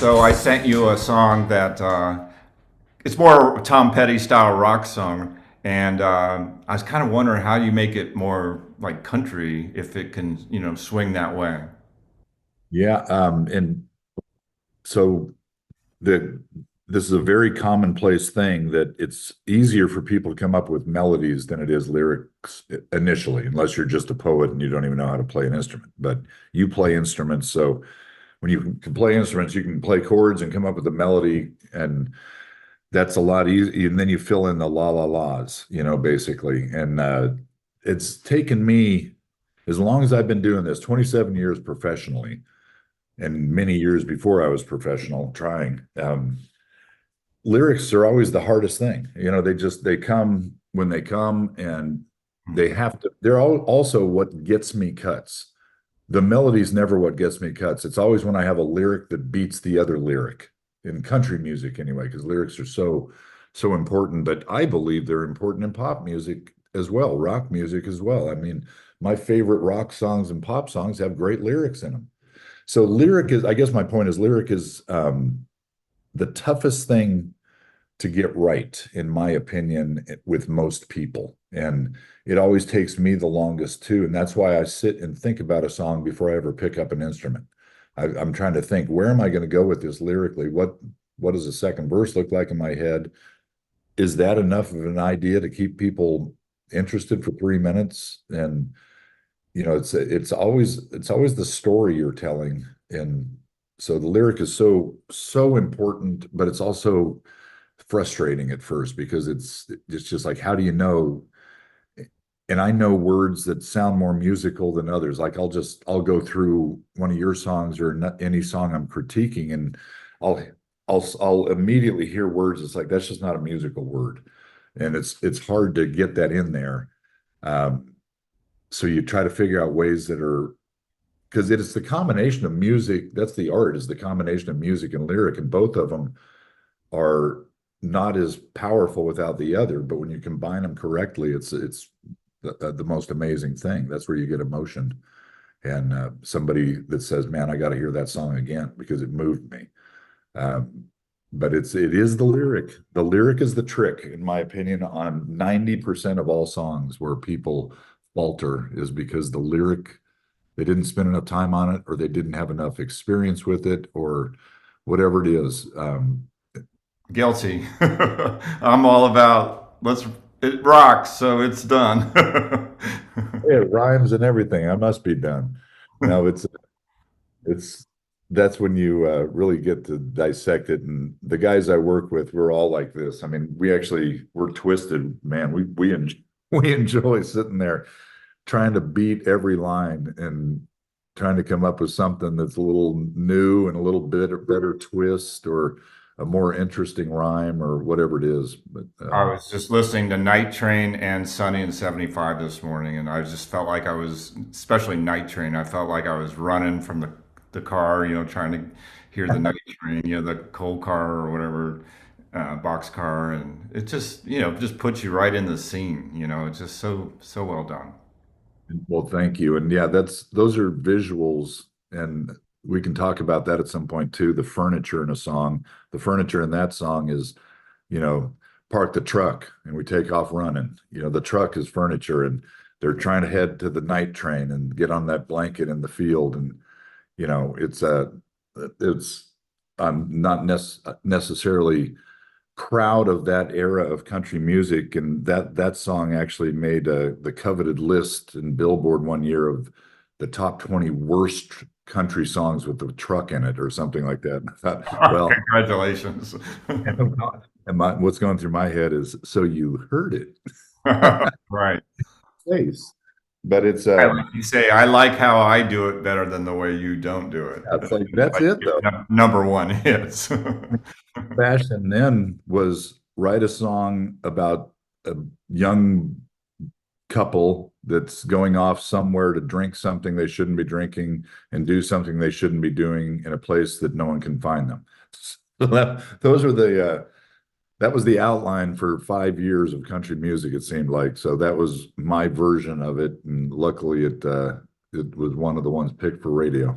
So I sent you a song that it's more Tom Petty style rock song, and I was kind of wondering how you make it more like country if it can, swing that way. Yeah, and so the this is a very commonplace thing that it's easier for people to come up with melodies than it is lyrics initially, unless you're just a poet and you don't even know how to play an instrument. But you play instruments, so when you can play instruments, you can play chords and come up with a melody, and that's a lot easier. And then you fill in the la la la's, basically. And it's taken me as long as I've been doing this, 27 years professionally and many years before I was professional trying. Lyrics are always the hardest thing. They come when they come, and they're also what gets me cuts. The melody's never what gets me cuts. It's always when I have a lyric that beats the other lyric in country music anyway, because lyrics are so important. But I believe they're important in pop music as well, rock music as well. I mean, my favorite rock songs and pop songs have great lyrics in them. So I guess my point is lyric is the toughest thing to get right, in my opinion, with most people. And it always takes me the longest too. And that's why I sit and think about a song before I ever pick up an instrument. I'm trying to think, where am I going to go with this lyrically? What does the second verse look like in my head? Is that enough of an idea to keep people interested for 3 minutes? And it's always the story you're telling. And so the lyric is so important, but it's also frustrating at first because it's just like, how do you know? And I know words that sound more musical than others. Like I'll go through one of your songs or any song I'm critiquing, and I'll I'll immediately hear words. It's like, that's just not a musical word, and it's hard to get that in there. Um, so you try to figure out ways that are, because it's the combination of music. That's the art, is the combination of music and lyric, and both of them are not as powerful without the other. But when you combine them correctly, it's the most amazing thing. That's where you get emotion, and somebody that says, "Man, I got to hear that song again because it moved me." Um, but it is the lyric. The lyric is the trick, in my opinion, on 90% of all songs where people falter, is because the lyric, they didn't spend enough time on it, or they didn't have enough experience with it, or whatever it is. Guilty. I'm all about it rocks, so it's done. It rhymes and everything. I must be done. No, it's that's when you really get to dissect it. And the guys I work with, we're all like this. I mean, we're twisted, man. We enjoy sitting there trying to beat every line and trying to come up with something that's a little new and a little bit better twist, or a more interesting rhyme, or whatever it is. But I was just listening to Night Train and Sunny and 75 this morning, and I just felt like I was, especially Night Train, I felt like I was running from the car, trying to hear the night train, the coal car or whatever, box car. And it just puts you right in the scene. It's just so well done. well, thank you. And yeah, those are visuals, and we can talk about that at some point too. The furniture in a song, the furniture in that song is, you know, park the truck and we take off running. The truck is furniture, and they're trying to head to the night train and get on that blanket in the field. And, it's, I'm not necessarily proud of that era of country music, and that song actually made the coveted list in Billboard one year of the top 20 worst country songs with the truck in it, or something like that. And I thought, well, Congratulations. and what's going through my head is, so you heard it. Right. Face. But it's I like you say, I like how I do it better than the way you don't do it. it's like, that's Like it your though. number one hits. Fashion then was write a song about a young couple that's going off somewhere to drink something they shouldn't be drinking and do something they shouldn't be doing in a place that no one can find them. So those were that was the outline for 5 years of country music, it seemed like. So that was my version of it, and luckily it was one of the ones picked for radio.